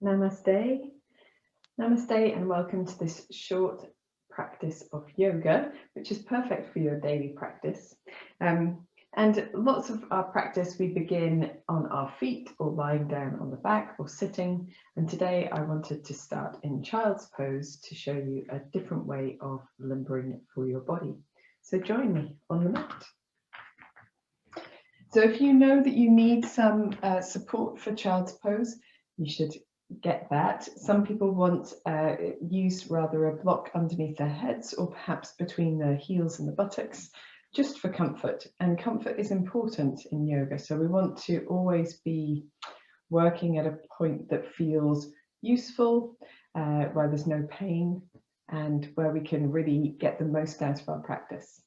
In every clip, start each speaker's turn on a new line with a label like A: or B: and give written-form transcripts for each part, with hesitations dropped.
A: Namaste. Namaste and welcome to this short practice of yoga, which is perfect for your daily practice. And lots of our practice, we begin on our feet or lying down on the back or sitting. And today I wanted to start in child's pose to show you a different way of limbering for your body. So join me on the mat. So if you know that you need some support for child's pose, you should get that. Some people want use rather a block underneath their heads or perhaps between their heels and the buttocks, just for comfort. And comfort is important in yoga. So we want to always be working at a point that feels useful, where there's no pain and where we can really get the most out of our practice.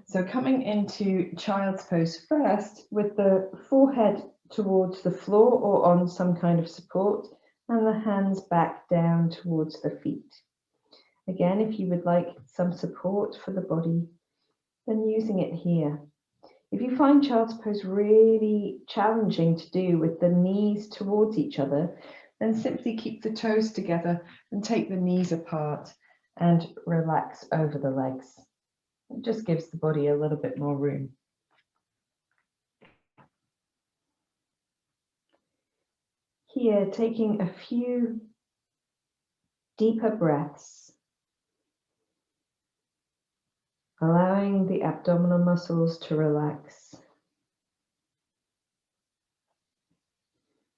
A: So coming into child's pose first, with the forehead towards the floor or on some kind of support, and the hands back down towards the feet. Again, if you would like some support for the body, then using it here. If you find child's pose really challenging to do with the knees towards each other, then simply keep the toes together and take the knees apart and relax over the legs. It just gives the body a little bit more room. Here, taking a few deeper breaths, allowing the abdominal muscles to relax,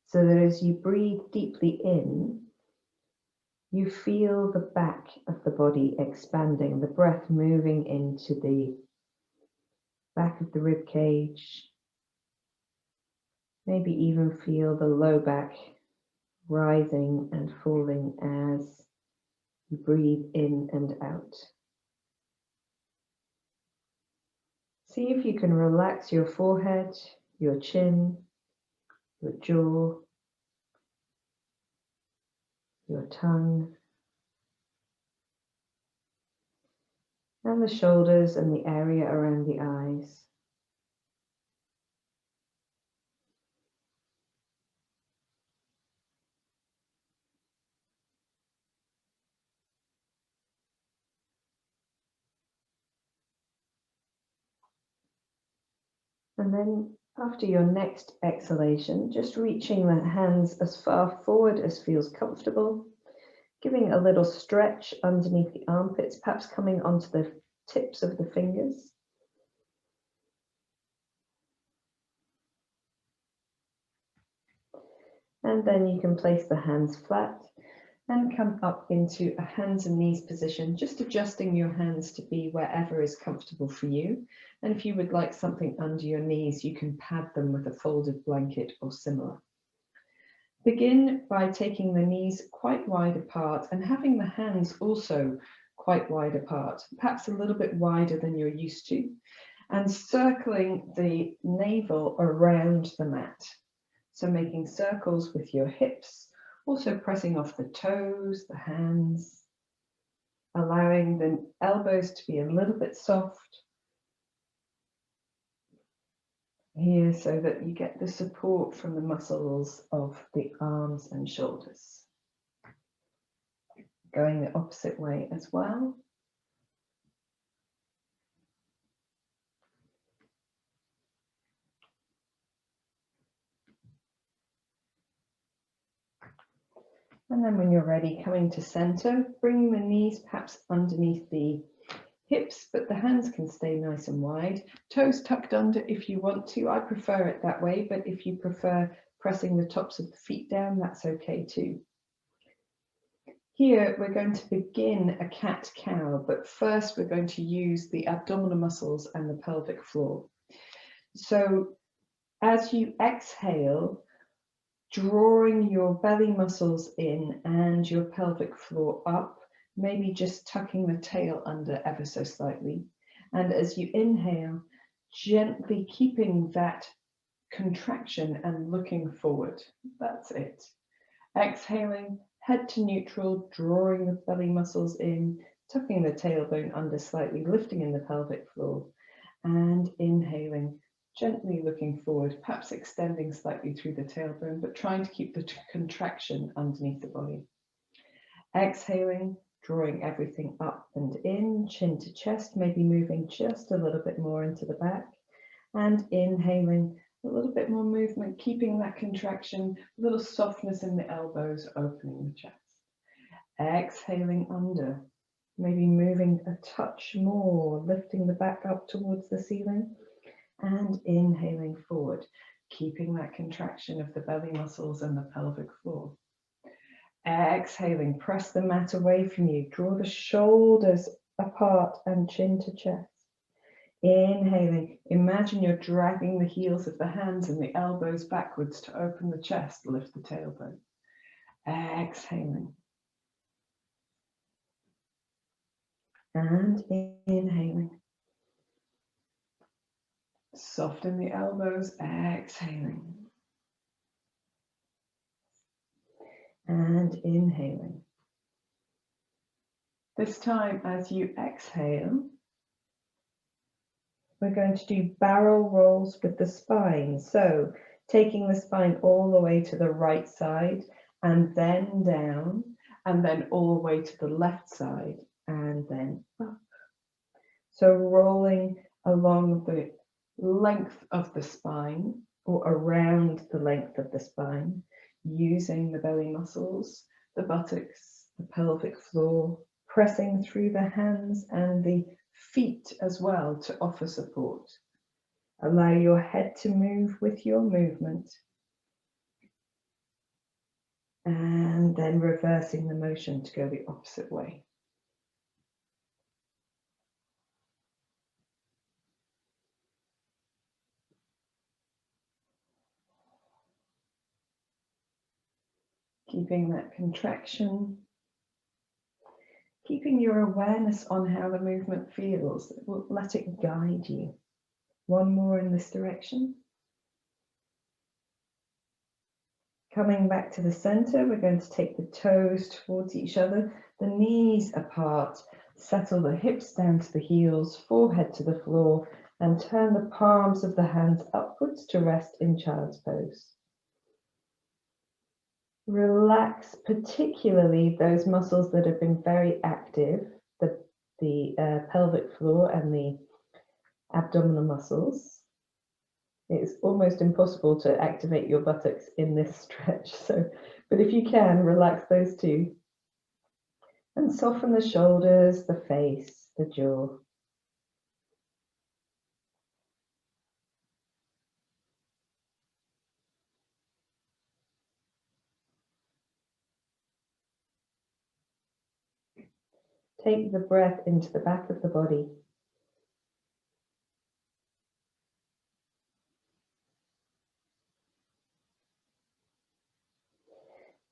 A: so that as you breathe deeply in, you feel the back of the body expanding, the breath moving into the back of the rib cage. Maybe even feel the low back rising and falling as you breathe in and out. See if you can relax your forehead, your chin, your jaw, your tongue, and the shoulders and the area around the eyes. And then after your next exhalation, just reaching the hands as far forward as feels comfortable, giving a little stretch underneath the armpits, perhaps coming onto the tips of the fingers. And then you can place the hands flat and come up into a hands and knees position, just adjusting your hands to be wherever is comfortable for you. And if you would like something under your knees, you can pad them with a folded blanket or similar. Begin by taking the knees quite wide apart and having the hands also quite wide apart, perhaps a little bit wider than you're used to, and circling the navel around the mat. So making circles with your hips, also pressing off the toes, the hands, allowing the elbows to be a little bit soft here so that you get the support from the muscles of the arms and shoulders. Going the opposite way as well. And then when you're ready, coming to center, bringing the knees perhaps underneath the hips, but the hands can stay nice and wide. Toes tucked under if you want to. I prefer it that way, but if you prefer pressing the tops of the feet down, that's okay too. Here we're going to begin a cat-cow, but first we're going to use the abdominal muscles and the pelvic floor. So as you exhale, drawing your belly muscles in and your pelvic floor up, maybe just tucking the tail under ever so slightly. And as you inhale, gently keeping that contraction and looking forward. That's it. Exhaling, head to neutral, drawing the belly muscles in, tucking the tailbone under slightly, lifting in the pelvic floor, and inhaling, Gently looking forward, perhaps extending slightly through the tailbone, but trying to keep the contraction underneath the body. Exhaling, drawing everything up and in, chin to chest, maybe moving just a little bit more into the back. And inhaling, a little bit more movement, keeping that contraction, a little softness in the elbows, opening the chest. Exhaling under, maybe moving a touch more, lifting the back up towards the ceiling. And inhaling forward, keeping that contraction of the belly muscles and the pelvic floor. Exhaling, press the mat away from you, draw the shoulders apart and chin to chest. Inhaling, imagine you're dragging the heels of the hands and the elbows backwards to open the chest, lift the tailbone. Exhaling. And inhaling. Soften the elbows, exhaling. And inhaling. This time, as you exhale, we're going to do barrel rolls with the spine. So taking the spine all the way to the right side and then down, and then all the way to the left side and then up. So rolling along the length of the spine or around the length of the spine, using the belly muscles, the buttocks, the pelvic floor, pressing through the hands and the feet as well to offer support. Allow your head to move with your movement. And then reversing the motion to go the opposite way. Keeping that contraction, keeping your awareness on how the movement feels. Let it guide you. One more in this direction. Coming back to the center, we're going to take the toes towards each other, the knees apart, settle the hips down to the heels, forehead to the floor, and turn the palms of the hands upwards to rest in child's pose. Relax particularly those muscles that have been very active, the pelvic floor and the abdominal muscles. It's almost impossible to activate your buttocks in this stretch, but if you can, relax those too. And soften the shoulders, the face, the jaw. Take the breath into the back of the body.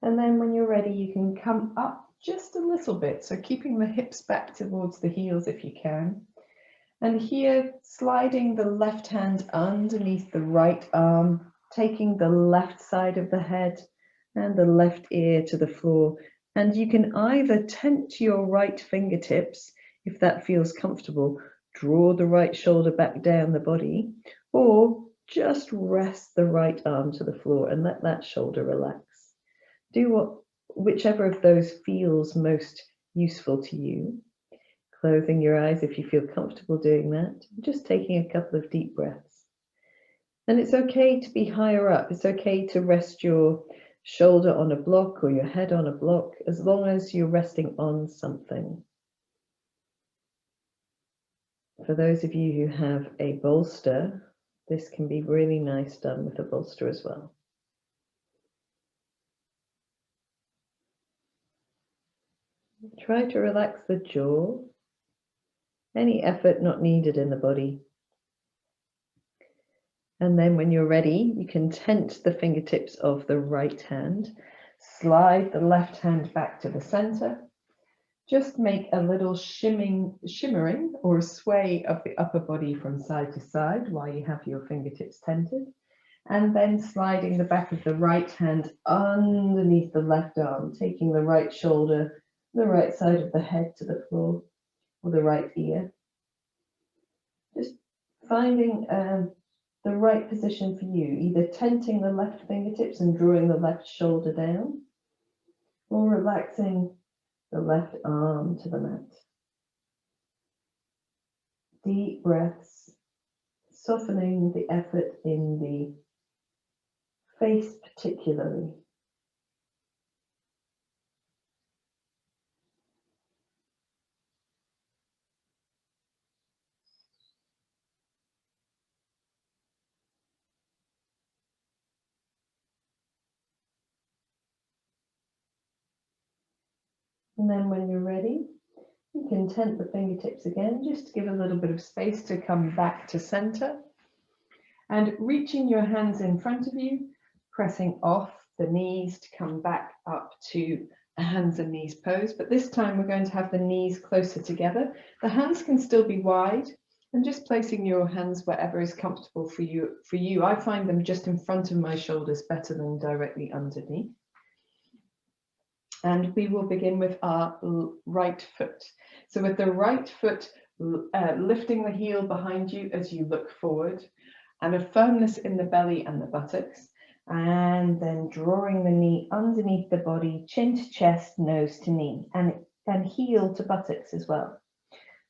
A: And then when you're ready, you can come up just a little bit. So keeping the hips back towards the heels if you can. And here, sliding the left hand underneath the right arm, taking the left side of the head and the left ear to the floor. And you can either tent your right fingertips, if that feels comfortable, draw the right shoulder back down the body, or just rest the right arm to the floor and let that shoulder relax. Do whichever of those feels most useful to you. Closing your eyes if you feel comfortable doing that, just taking a couple of deep breaths. And it's okay to be higher up. It's okay to rest your shoulder on a block or your head on a block, as long as you're resting on something. For those of you who have a bolster, this can be really nice done with a bolster as well. Try to relax the jaw. Any effort not needed in the body. And then when you're ready, you can tent the fingertips of the right hand, slide the left hand back to the center, just make a little shimmering or sway of the upper body from side to side while you have your fingertips tented, and then sliding the back of the right hand underneath the left arm, taking the right shoulder, the right side of the head to the floor, or the right ear. Just finding the right position for you, either tenting the left fingertips and drawing the left shoulder down, or relaxing the left arm to the mat. Deep breaths, softening the effort in the face particularly. And then when you're ready, you can tent the fingertips again, just to give a little bit of space to come back to center. And reaching your hands in front of you, pressing off the knees to come back up to a hands and knees pose. But this time we're going to have the knees closer together. The hands can still be wide, and just placing your hands wherever is comfortable for you. I find them just in front of my shoulders better than directly underneath. And we will begin with our right foot. So with the right foot, lifting the heel behind you as you look forward, and a firmness in the belly and the buttocks, and then drawing the knee underneath the body, chin to chest, nose to knee, and heel to buttocks as well.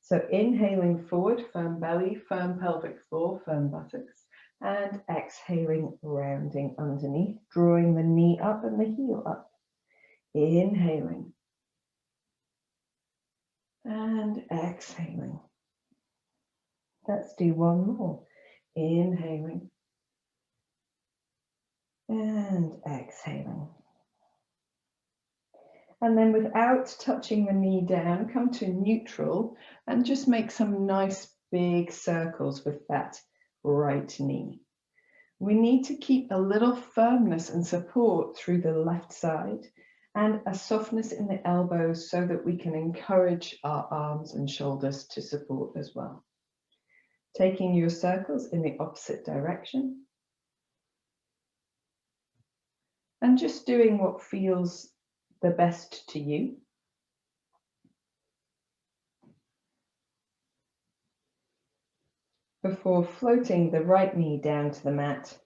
A: So inhaling forward, firm belly, firm pelvic floor, firm buttocks, and exhaling, rounding underneath, drawing the knee up and the heel up. Inhaling and exhaling. Let's do one more. Inhaling and exhaling. And then without touching the knee down, come to neutral and just make some nice big circles with that right knee. We need to keep a little firmness and support through the left side, and a softness in the elbows so that we can encourage our arms and shoulders to support as well. Taking your circles in the opposite direction. And just doing what feels the best to you. Before floating the right knee down to the mat,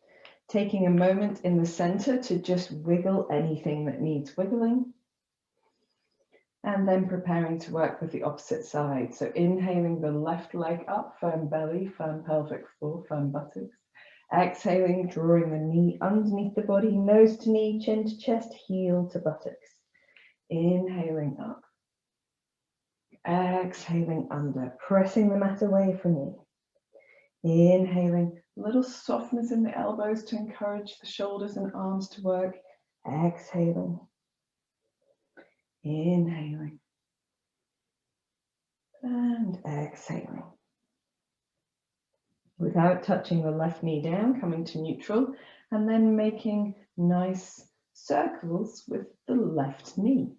A: taking a moment in the center to just wiggle anything that needs wiggling. And then preparing to work with the opposite side. So inhaling the left leg up, firm belly, firm pelvic floor, firm buttocks. Exhaling, drawing the knee underneath the body, nose to knee, chin to chest, heel to buttocks. Inhaling up. Exhaling under, pressing the mat away from you. Inhaling, a little softness in the elbows to encourage the shoulders and arms to work. Exhaling. Inhaling. And exhaling. Without touching the left knee down, coming to neutral, and then making nice circles with the left knee.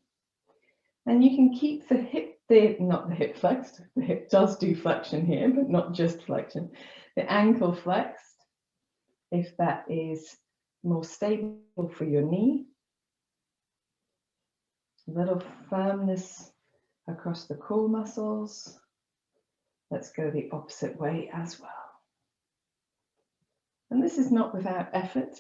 A: And you can keep the hip, not the hip flexed, the hip does do flexion here, but not just flexion. The ankle flexed, if that is more stable for your knee. A little firmness across the core muscles. Let's go the opposite way as well. And this is not without effort,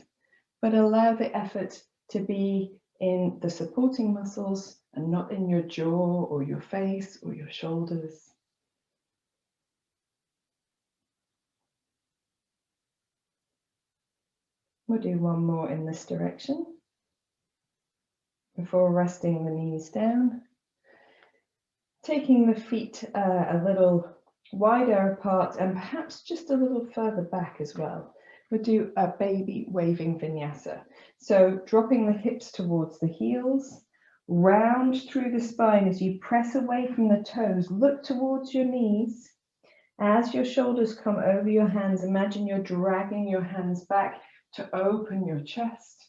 A: but allow the effort to be in the supporting muscles and not in your jaw or your face or your shoulders. We'll do one more in this direction before resting the knees down. Taking the feet a little wider apart and perhaps just a little further back as well. We'll do a baby waving vinyasa. So dropping the hips towards the heels, round through the spine as you press away from the toes, look towards your knees. As your shoulders come over your hands, imagine you're dragging your hands back to open your chest,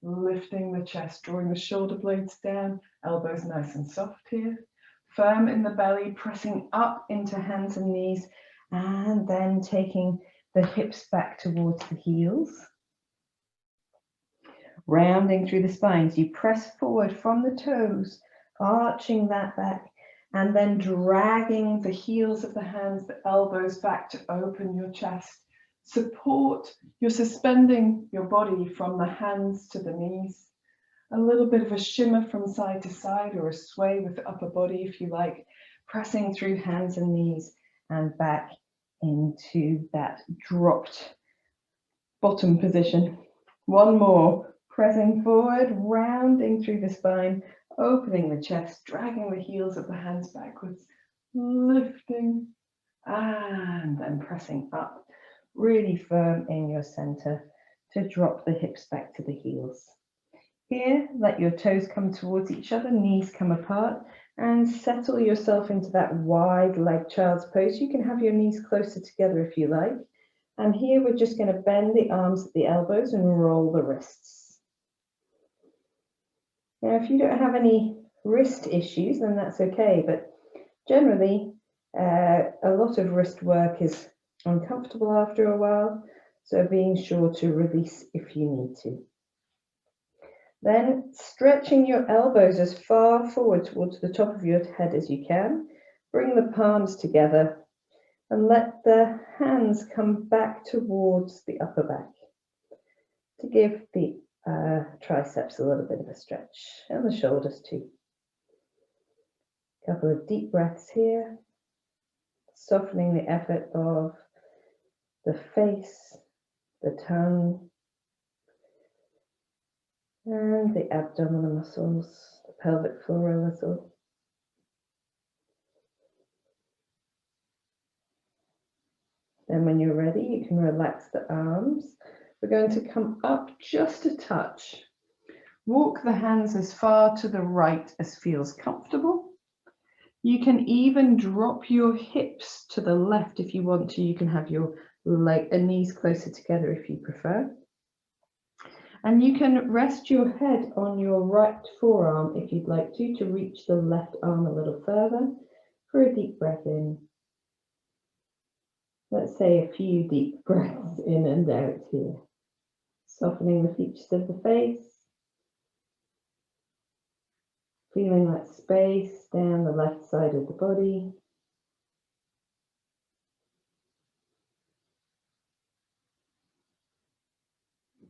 A: lifting the chest, drawing the shoulder blades down, elbows nice and soft here. Firm in the belly, pressing up into hands and knees, and then taking the hips back towards the heels. Rounding through the spines, you press forward from the toes, arching that back, and then dragging the heels of the hands, the elbows back to open your chest, support. You're suspending your body from the hands to the knees. A little bit of a shimmer from side to side, or a sway with the upper body if you like, pressing through hands and knees and back into that dropped bottom position. One more, pressing forward, rounding through the spine, opening the chest, dragging the heels of the hands backwards, lifting, and then pressing up, really firm in your center to drop the hips back to the heels. Here, let your toes come towards each other, knees come apart, and settle yourself into that wide leg child's pose. You can have your knees closer together if you like. And here we're just going to bend the arms at the elbows and roll the wrists. Now, if you don't have any wrist issues, then that's okay, but generally, a lot of wrist work is uncomfortable after a while, so being sure to release if you need to. Then stretching your elbows as far forward towards the top of your head as you can. Bring the palms together and let the hands come back towards the upper back to give the triceps a little bit of a stretch, and the shoulders too. A couple of deep breaths here, softening the effort of the face, the tongue, and the abdominal muscles, the pelvic floor a little. Then when you're ready, you can relax the arms. We're going to come up just a touch. Walk the hands as far to the right as feels comfortable. You can even drop your hips to the left if you want to. You can have your knees closer together if you prefer. And you can rest your head on your right forearm if you'd like to reach the left arm a little further for a deep breath in. Let's say a few deep breaths in and out here. Softening the features of the face. Feeling that space down the left side of the body.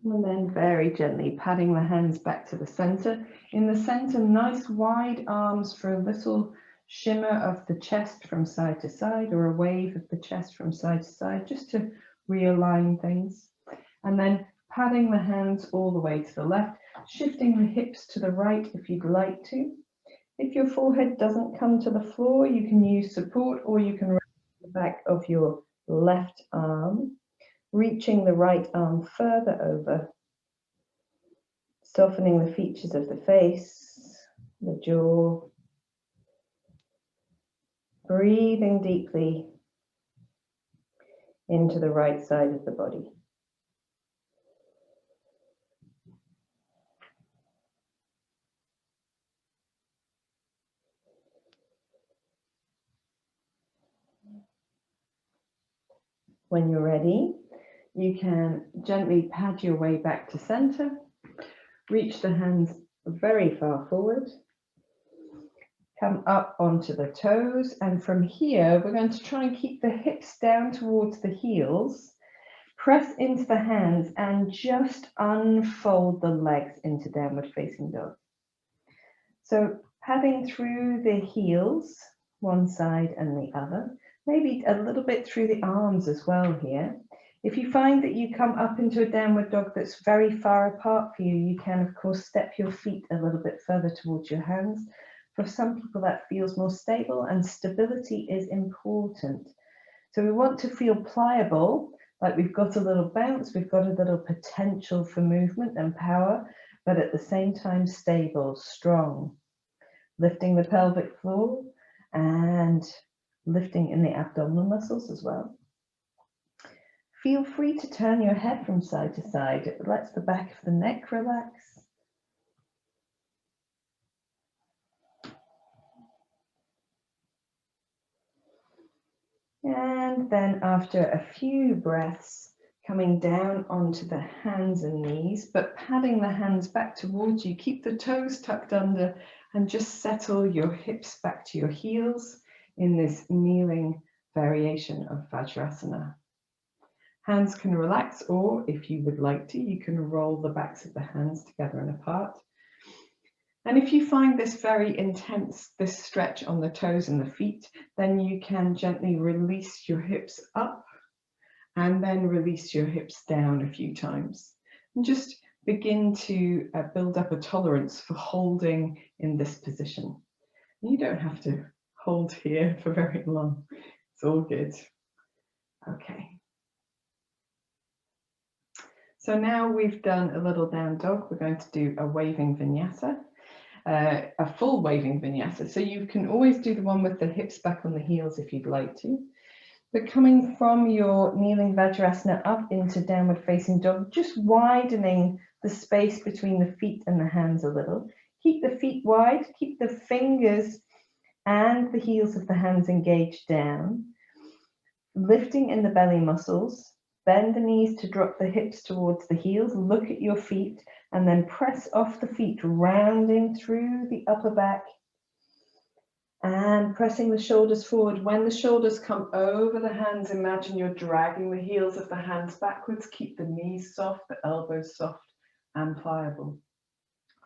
A: And then very gently patting the hands back to the center. In the center, nice wide arms for a little shimmer of the chest from side to side, or a wave of the chest from side to side, just to realign things. And then patting the hands all the way to the left, shifting the hips to the right if you'd like to. If your forehead doesn't come to the floor, you can use support, or you can rest the back of your left arm, reaching the right arm further over, softening the features of the face, the jaw, breathing deeply into the right side of the body. When you're ready, you can gently pad your way back to center, reach the hands very far forward, come up onto the toes, and from here we're going to try and keep the hips down towards the heels, press into the hands and just unfold the legs into downward facing dog. So padding through the heels, one side and the other, maybe a little bit through the arms as well here. If you find that you come up into a downward dog that's very far apart for you, you can of course step your feet a little bit further towards your hands. For some people that feels more stable, and stability is important. So we want to feel pliable, like we've got a little bounce, we've got a little potential for movement and power, but at the same time stable, strong. Lifting the pelvic floor and lifting in the abdominal muscles as well. Feel free to turn your head from side to side. It lets the back of the neck relax. And then after a few breaths, coming down onto the hands and knees, but padding the hands back towards you. Keep the toes tucked under and just settle your hips back to your heels in this kneeling variation of Vajrasana. Hands can relax, or if you would like to, you can roll the backs of the hands together and apart. And if you find this very intense, this stretch on the toes and the feet, then you can gently release your hips up and then release your hips down a few times. And just begin to build up a tolerance for holding in this position. You don't have to hold here for very long. It's all good. Okay. So now we've done a little down dog, we're going to do a waving vinyasa. A full waving vinyasa. So you can always do the one with the hips back on the heels if you'd like to. But coming from your kneeling Vajrasana up into downward facing dog, just widening the space between the feet and the hands a little. Keep the feet wide, keep the fingers and the heels of the hands engaged down. Lifting in the belly muscles. Bend the knees to drop the hips towards the heels. Look at your feet and then press off the feet, rounding through the upper back and pressing the shoulders forward. When the shoulders come over the hands, imagine you're dragging the heels of the hands backwards. Keep the knees soft, the elbows soft and pliable.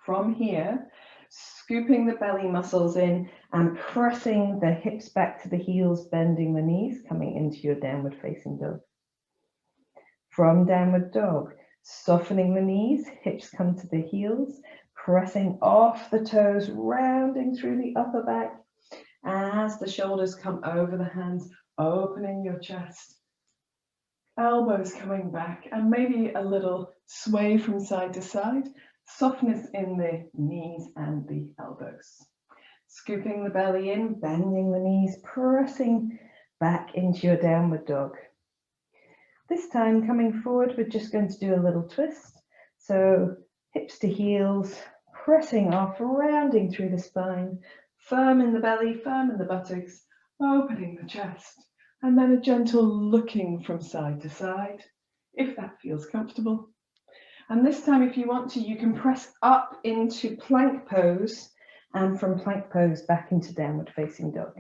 A: From here, scooping the belly muscles in and pressing the hips back to the heels, bending the knees, coming into your downward facing dog. From downward dog, softening the knees, hips come to the heels, pressing off the toes, rounding through the upper back as the shoulders come over the hands, opening your chest, elbows coming back, and maybe a little sway from side to side, softness in the knees and the elbows. Scooping the belly in, bending the knees, pressing back into your downward dog. This time coming forward, we're just going to do a little twist. So hips to heels, pressing off, rounding through the spine, firm in the belly, firm in the buttocks, opening the chest, and then a gentle looking from side to side, if that feels comfortable. And this time, if you want to, you can press up into plank pose, and from plank pose back into downward facing dog.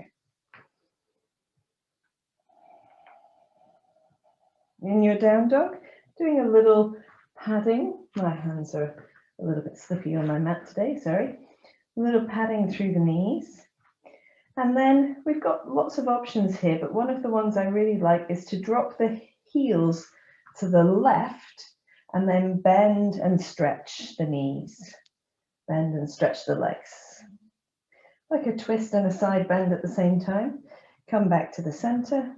A: In your down dog, doing a little padding. My hands are a little bit slippy on my mat today, sorry. A little padding through the knees. And then we've got lots of options here, but one of the ones I really like is to drop the heels to the left and then bend and stretch the knees. Bend and stretch the legs. Like a twist and a side bend at the same time. Come back to the center.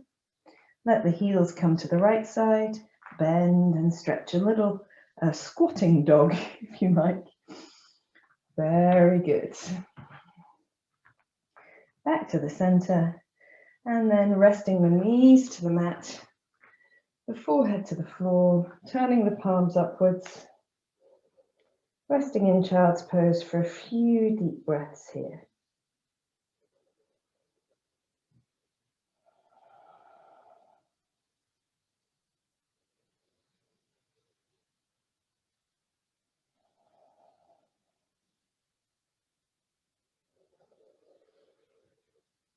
A: Let the heels come to the right side, bend and stretch, a little squatting dog, if you like. Very good. Back to the center, and then resting the knees to the mat, the forehead to the floor, turning the palms upwards, resting in child's pose for a few deep breaths here.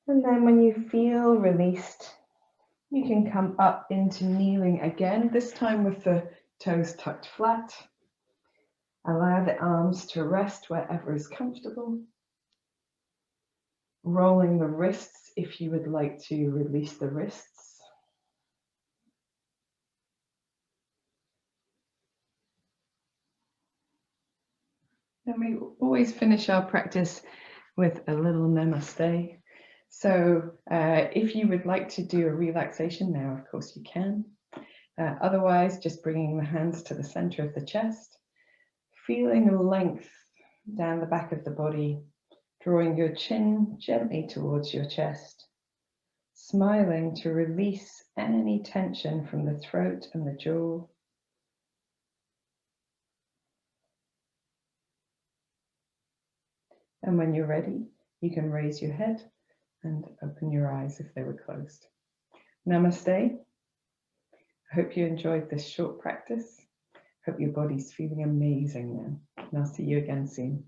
A: And then when you feel released, you can come up into kneeling again, this time with the toes tucked flat. Allow the arms to rest wherever is comfortable. Rolling the wrists if you would like to release the wrists. And we always finish our practice with a little namaste. So if you would like to do a relaxation now, of course you can. Otherwise, just bringing the hands to the center of the chest, feeling length down the back of the body, drawing your chin gently towards your chest, smiling to release any tension from the throat and the jaw. And when you're ready, you can raise your head and open your eyes if they were closed. Namaste. I hope you enjoyed this short practice. Hope your body's feeling amazing now. And I'll see you again soon.